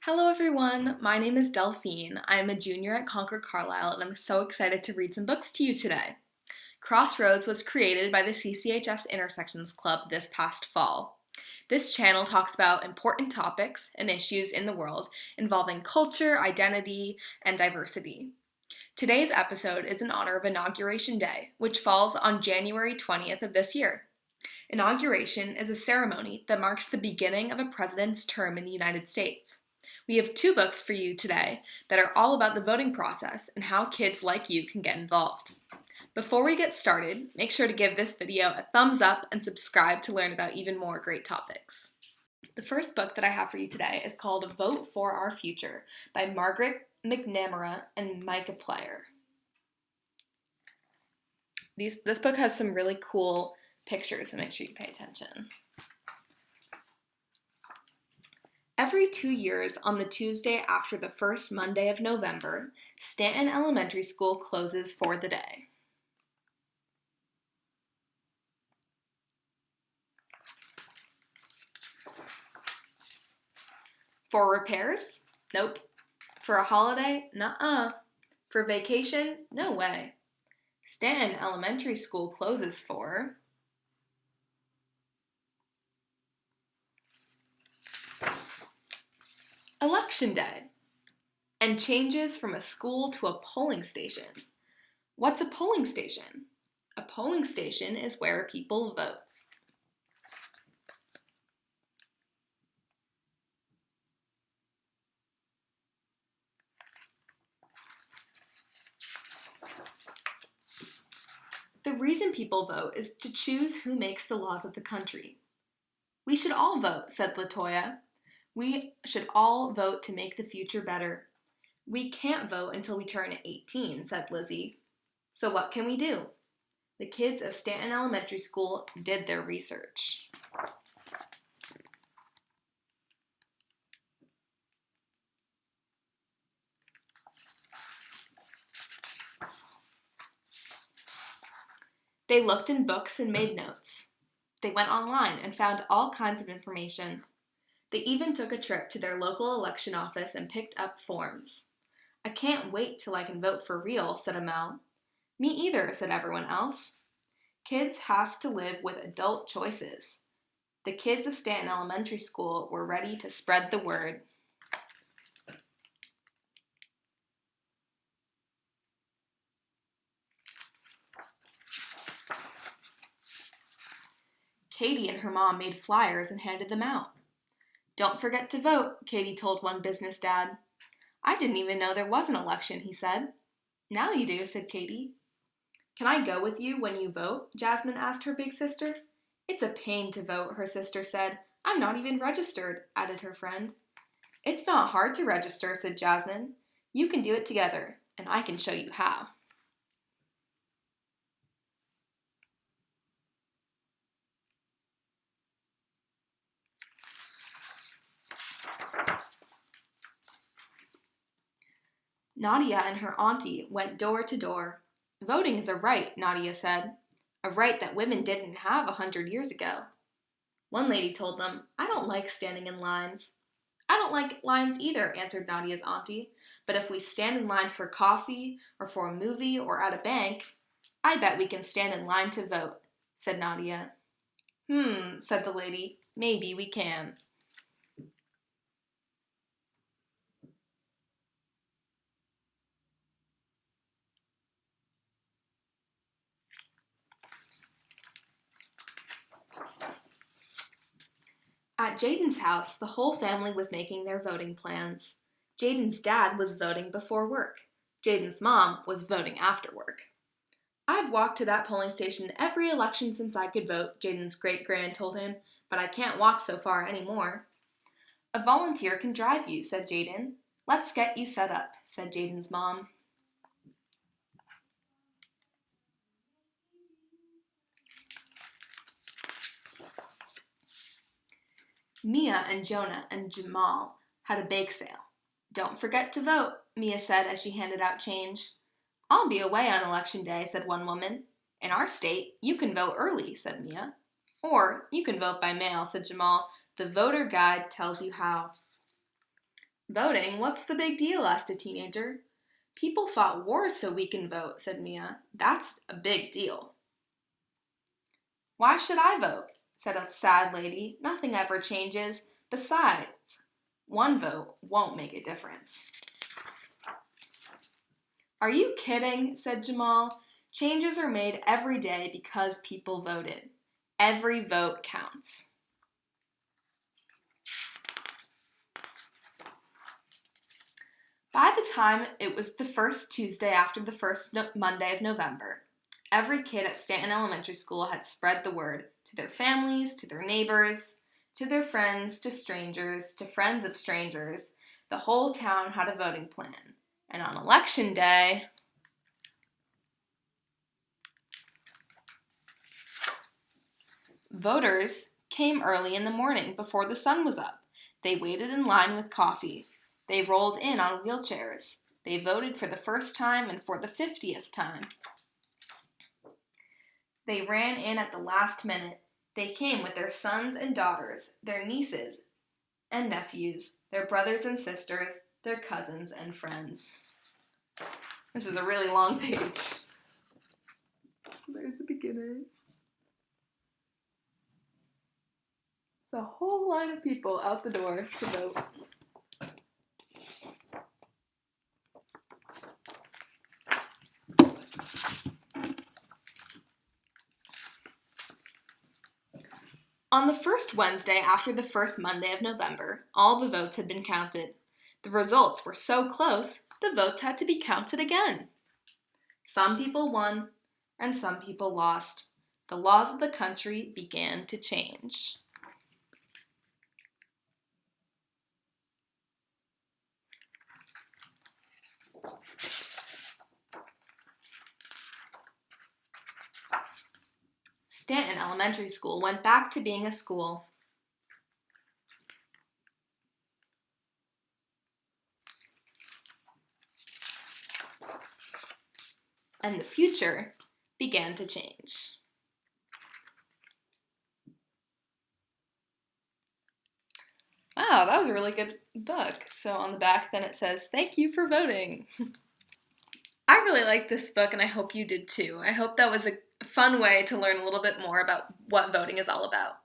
Hello everyone, my name is Delphine. I'm a junior at Concord Carlisle and I'm so excited to read some books to you today. Crossroads was created by the CCHS Intersections Club this past fall. This channel talks about important topics and issues in the world involving culture, identity, and diversity. Today's episode is in honor of Inauguration Day, which falls on January 20th of this year. Inauguration is a ceremony that marks the beginning of a president's term in the United States. We have two books for you today that are all about the voting process and how kids like you can get involved. Before we get started, make sure to give this video a thumbs up and subscribe to learn about even more great topics. The first book that I have for you today is called Vote for Our Future by Margaret, McNamara, and Micah Plyer. This book has some really cool pictures, so make sure you pay attention. Every 2 years, on the Tuesday after the first Monday of November, Stanton Elementary School closes for the day. For repairs? Nope. For a holiday? Nuh-uh. For vacation? No way. Stanton Elementary School closes for Election Day, and changes from a school to a polling station. What's a polling station? A polling station is where people vote. The reason people vote is to choose who makes the laws of the country. We should all vote, said Latoya. We should all vote to make the future better. We can't vote until we turn 18, said Lizzie. So what can we do? The kids of Stanton Elementary School did their research. They looked in books and made notes. They went online and found all kinds of information. They even took a trip to their local election office and picked up forms. I can't wait till I can vote for real, said Amel. Me either, said everyone else. Kids have to live with adult choices. The kids of Stanton Elementary School were ready to spread the word. Katie and her mom made flyers and handed them out. Don't forget to vote, Katie told one business dad. I didn't even know there was an election, he said. Now you do, said Katie. Can I go with you when you vote? Jasmine asked her big sister. It's a pain to vote, her sister said. I'm not even registered, added her friend. It's not hard to register, said Jasmine. You can do it together, and I can show you how. Nadia and her auntie went door to door. Voting is a right, Nadia said. A right that women didn't have 100 years ago. One lady told them, I don't like standing in lines. I don't like lines either, answered Nadia's auntie. But if we stand in line for coffee, or for a movie, or at a bank, I bet we can stand in line to vote, said Nadia. Said the lady. Maybe we can. At Jaden's house, the whole family was making their voting plans. Jaden's dad was voting before work. Jaden's mom was voting after work. I've walked to that polling station every election since I could vote, Jaden's great-grand told him, but I can't walk so far anymore. A volunteer can drive you, said Jaden. Let's get you set up, said Jaden's mom. Mia and Jonah and Jamal had a bake sale. Don't forget to vote, Mia said as she handed out change. I'll be away on election day, said one woman. In our state, you can vote early, said Mia. Or you can vote by mail, said Jamal. The voter guide tells you how. Voting? What's the big deal? Asked a teenager. People fought wars so we can vote, said Mia. That's a big deal. Why should I vote? Said a sad lady. Nothing ever changes. Besides, one vote won't make a difference. Are you kidding? Said Jamal. Changes are made every day because people voted. Every vote counts. By the time it was the first Tuesday after the first Monday of November, every kid at Stanton Elementary School had spread the word to their families, to their neighbors, to their friends, to strangers, to friends of strangers. The whole town had a voting plan. And on election day, voters came early in the morning before the sun was up. They waited in line with coffee. They rolled in on wheelchairs. They voted for the first time and for the 50th time. They ran in at the last minute. They came with their sons and daughters, their nieces and nephews, their brothers and sisters, their cousins and friends. This is a really long page. So there's the beginning. It's a whole line of people out the door to vote. On the first Wednesday after the first Monday of November, all the votes had been counted. The results were so close, the votes had to be counted again. Some people won, and some people lost. The laws of the country began to change. Stanton Elementary School went back to being a school. And the future began to change. Wow, that was a really good book. So on the back then it says, "Thank you for voting." I really like this book and I hope you did too. I hope that was a fun way to learn a little bit more about what voting is all about.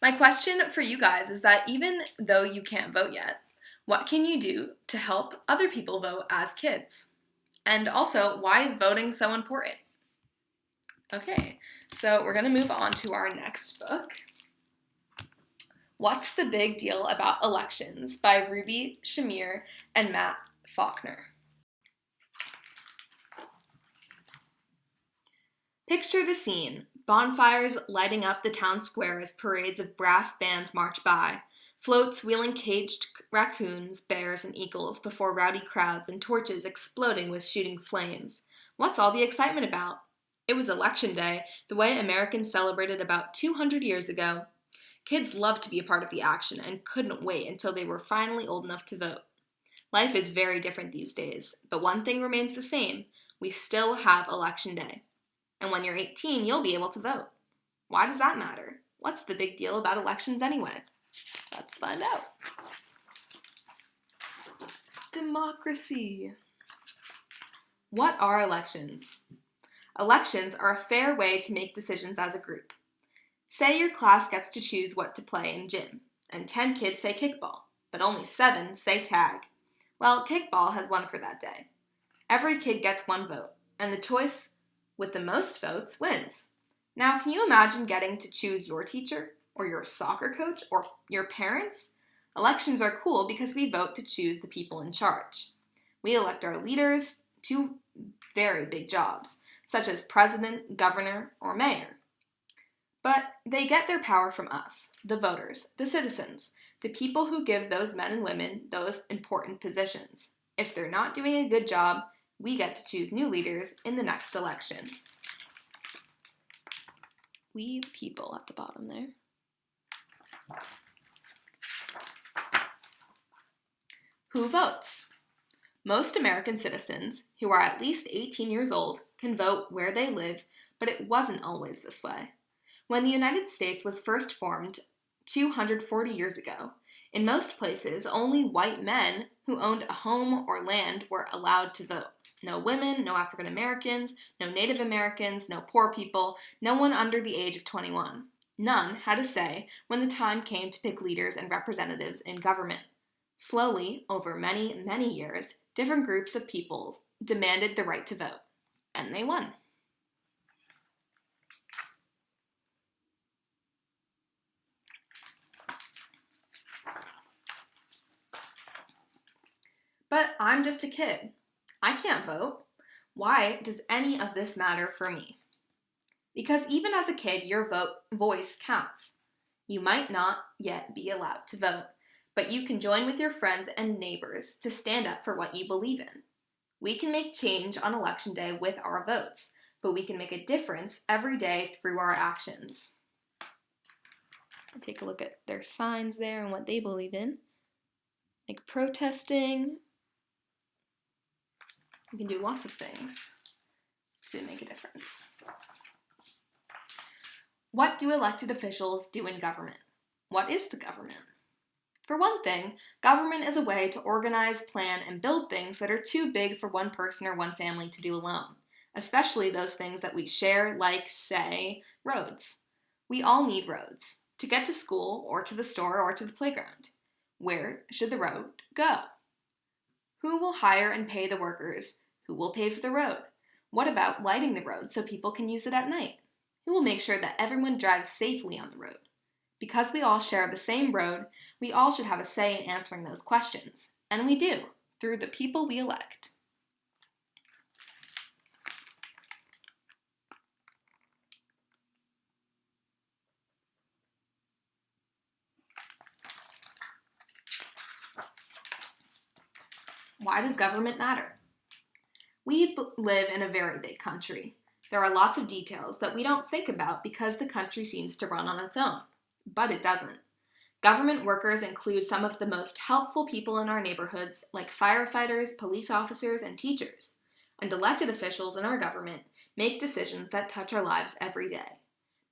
My question for you guys is that even though you can't vote yet, what can you do to help other people vote as kids? And also, why is voting so important? Okay, so we're going to move on to our next book. What's the Big Deal About Elections by Ruby Shamir and Matt Faulkner. Picture the scene. Bonfires lighting up the town square as parades of brass bands march by, floats wheeling caged raccoons, bears, and eagles before rowdy crowds and torches exploding with shooting flames. What's all the excitement about? It was Election Day, the way Americans celebrated about 200 years ago. Kids loved to be a part of the action and couldn't wait until they were finally old enough to vote. Life is very different these days, but one thing remains the same. We still have Election Day. And when you're 18, you'll be able to vote. Why does that matter? What's the big deal about elections anyway? Let's find out. Democracy. What are elections? Elections are a fair way to make decisions as a group. Say your class gets to choose what to play in gym, and 10 kids say kickball, but only 7 say tag. Well, kickball has won for that day. Every kid gets one vote, and the choice with the most votes wins. Now, can you imagine getting to choose your teacher, or your soccer coach, or your parents? Elections are cool because we vote to choose the people in charge. We elect our leaders to very big jobs, such as president, governor, or mayor. But they get their power from us, the voters, the citizens, the people who give those men and women those important positions. If they're not doing a good job, we get to choose new leaders in the next election. We the people at the bottom there. Who votes? Most American citizens who are at least 18 years old can vote where they live, but it wasn't always this way. When the United States was first formed 240 years ago, In most places, only white men who owned a home or land were allowed to vote. No women, no African Americans, no Native Americans, no poor people, no one under the age of 21. None had a say when the time came to pick leaders and representatives in government. Slowly, over many, many years, different groups of peoples demanded the right to vote, and they won. But I'm just a kid. I can't vote. Why does any of this matter for me? Because even as a kid, your voice counts. You might not yet be allowed to vote, but you can join with your friends and neighbors to stand up for what you believe in. We can make change on Election Day with our votes, but we can make a difference every day through our actions. Take a look at their signs there and what they believe in. Like protesting. You can do lots of things to make a difference. What do elected officials do in government? What is the government? For one thing, government is a way to organize, plan, and build things that are too big for one person or one family to do alone, especially those things that we share, like, say, roads. We all need roads to get to school or to the store or to the playground. Where should the road go? Who will hire and pay the workers? Who will pay for the road? What about lighting the road so people can use it at night? Who will make sure that everyone drives safely on the road? Because we all share the same road, we all should have a say in answering those questions. And we do, through the people we elect. Why does government matter? We live in a very big country. There are lots of details that we don't think about because the country seems to run on its own. But it doesn't. Government workers include some of the most helpful people in our neighborhoods, like firefighters, police officers, and teachers. And elected officials in our government make decisions that touch our lives every day.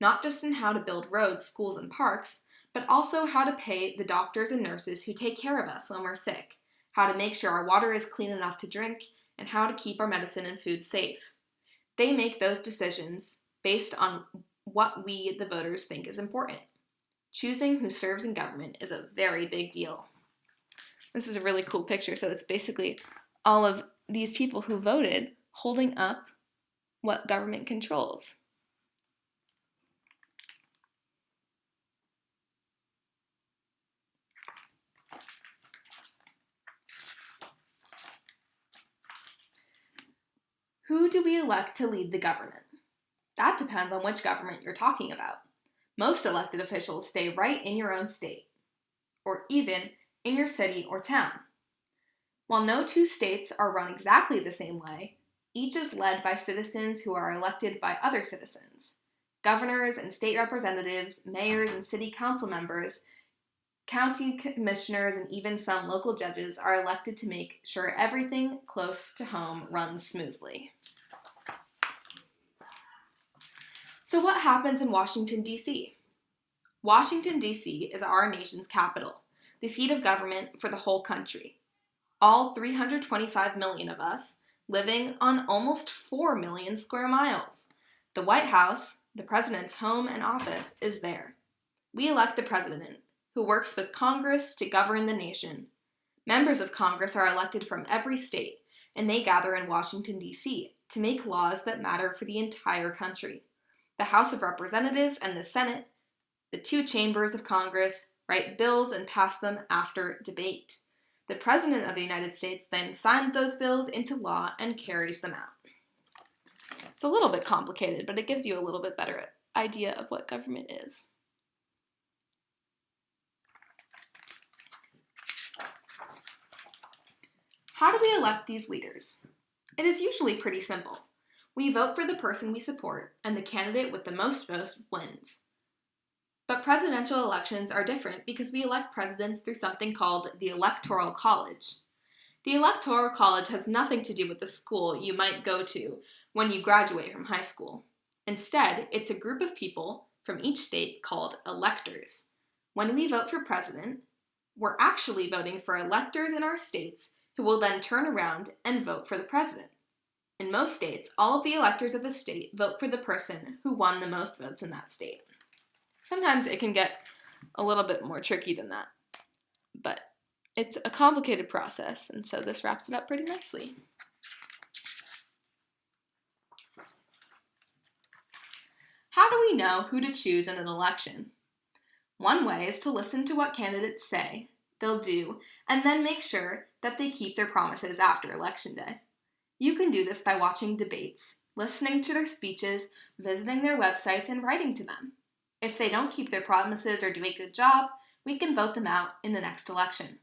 Not just in how to build roads, schools, and parks, but also how to pay the doctors and nurses who take care of us when we're sick, how to make sure our water is clean enough to drink, and how to keep our medicine and food safe. They make those decisions based on what we, the voters, think is important. Choosing who serves in government is a very big deal. This is a really cool picture. So it's basically all of these people who voted holding up what government controls. Who do we elect to lead the government? That depends on which government you're talking about. Most elected officials stay right in your own state, or even in your city or town. While no two states are run exactly the same way, each is led by citizens who are elected by other citizens. Governors and state representatives, mayors and city council members, county commissioners, and even some local judges are elected to make sure everything close to home runs smoothly. So what happens in Washington, D.C.? Washington, D.C. is our nation's capital, the seat of government for the whole country. All 325 million of us living on almost 4 million square miles. The White House, the president's home and office, is there. We elect the president, who works with Congress to govern the nation. Members of Congress are elected from every state, and they gather in Washington, D.C. to make laws that matter for the entire country. The House of Representatives and the Senate, the two chambers of Congress, write bills and pass them after debate. The President of the United States then signs those bills into law and carries them out. It's a little bit complicated, but it gives you a little bit better idea of what government is. How do we elect these leaders? It is usually pretty simple. We vote for the person we support, and the candidate with the most votes wins. But presidential elections are different because we elect presidents through something called the Electoral College. The Electoral College has nothing to do with the school you might go to when you graduate from high school. Instead, it's a group of people from each state called electors. When we vote for president, We're actually voting for electors in our states who will then turn around and vote for the president. In most states, all of the electors of the state vote for the person who won the most votes in that state. Sometimes it can get a little bit more tricky than that, but it's a complicated process, and so this wraps it up pretty nicely. How do we know who to choose in an election? One way is to listen to what candidates say they'll do, and then make sure that they keep their promises after Election Day. You can do this by watching debates, listening to their speeches, visiting their websites, and writing to them. If they don't keep their promises or do a good job, we can vote them out in the next election.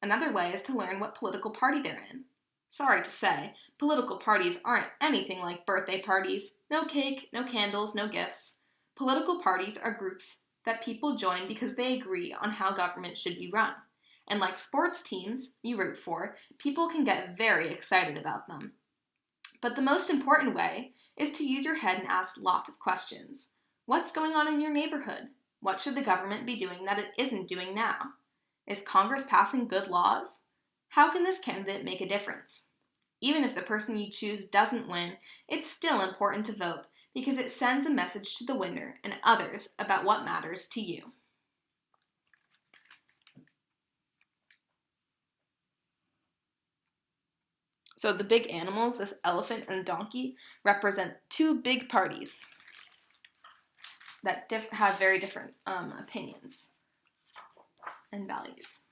Another way is to learn what political party they're in. Sorry to say, political parties aren't anything like birthday parties. No cake, no candles, no gifts. Political parties are groups that people join because they agree on how government should be run. And like sports teams you root for, people can get very excited about them. But the most important way is to use your head and ask lots of questions. What's going on in your neighborhood? What should the government be doing that it isn't doing now? Is Congress passing good laws? How can this candidate make a difference? Even if the person you choose doesn't win, it's still important to vote because it sends a message to the winner and others about what matters to you. So the big animals, this elephant and donkey, represent two big parties that have very different opinions and values.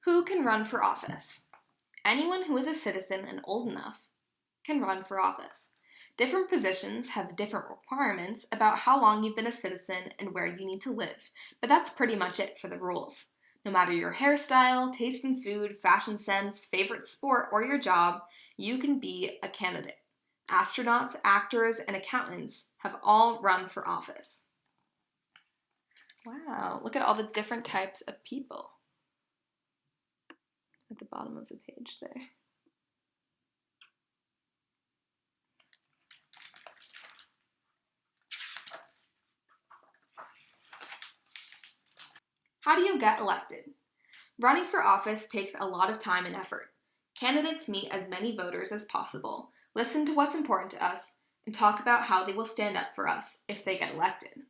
Who can run for office? Anyone who is a citizen and old enough can run for office. Different positions have different requirements about how long you've been a citizen and where you need to live, but that's pretty much it for the rules. No matter your hairstyle, taste in food, fashion sense, favorite sport, or your job, you can be a candidate. Astronauts, actors, and accountants have all run for office. Wow, look at all the different types of people at the bottom of the page there. How do you get elected? Running for office takes a lot of time and effort. Candidates meet as many voters as possible, listen to what's important to us, and talk about how they will stand up for us if they get elected.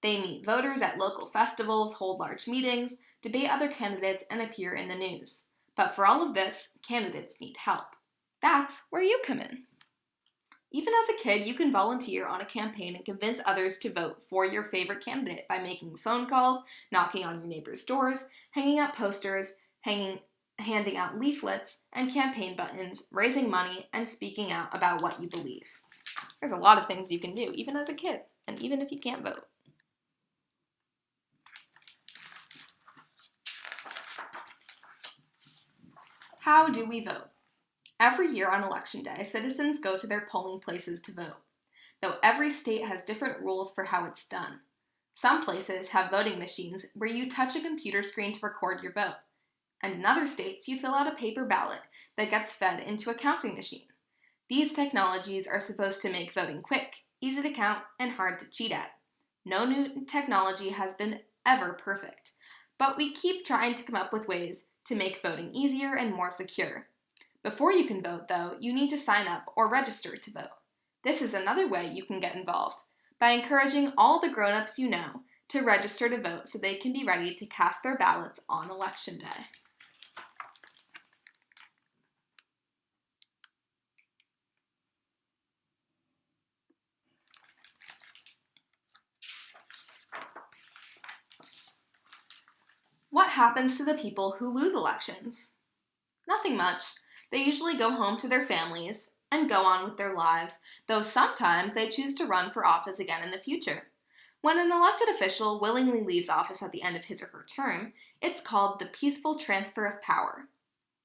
They meet voters at local festivals, hold large meetings, debate other candidates, and appear in the news. But for all of this, candidates need help. That's where you come in. Even as a kid, you can volunteer on a campaign and convince others to vote for your favorite candidate by making phone calls, knocking on your neighbors' doors, hanging up posters, handing out leaflets and campaign buttons, raising money, and speaking out about what you believe. There's a lot of things you can do, even as a kid, and even if you can't vote. How do we vote? Every year on Election Day, citizens go to their polling places to vote, though every state has different rules for how it's done. Some places have voting machines where you touch a computer screen to record your vote, and in other states you fill out a paper ballot that gets fed into a counting machine. These technologies are supposed to make voting quick, easy to count, and hard to cheat at. No new technology has been ever perfect, but we keep trying to come up with ways to make voting easier and more secure. Before you can vote, though, you need to sign up or register to vote. This is another way you can get involved, by encouraging all the grown-ups you know to register to vote so they can be ready to cast their ballots on Election Day. What happens to the people who lose elections? Nothing much. They usually go home to their families and go on with their lives, though sometimes they choose to run for office again in the future. When an elected official willingly leaves office at the end of his or her term, it's called the peaceful transfer of power.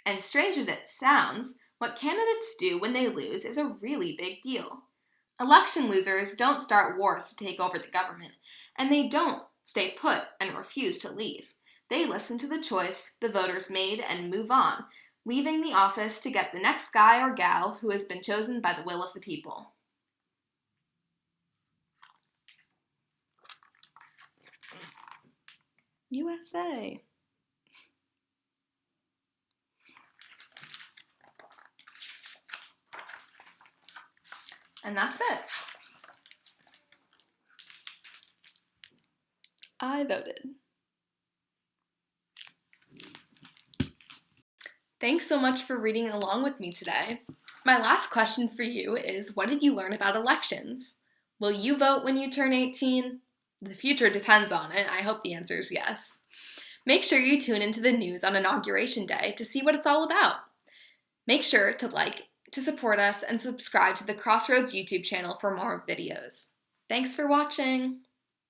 And strange as it sounds, what candidates do when they lose is a really big deal. Election losers don't start wars to take over the government, and they don't stay put and refuse to leave. They listen to the choice the voters made and move on, leaving the office to get the next guy or gal who has been chosen by the will of the people. USA. And that's it. I voted. Thanks so much for reading along with me today. My last question for you is, what did you learn about elections? Will you vote when you turn 18? The future depends on it. I hope the answer is yes. Make sure you tune into the news on Inauguration Day to see what it's all about. Make sure to support us, and subscribe to the Crossroads YouTube channel for more videos. Thanks for watching!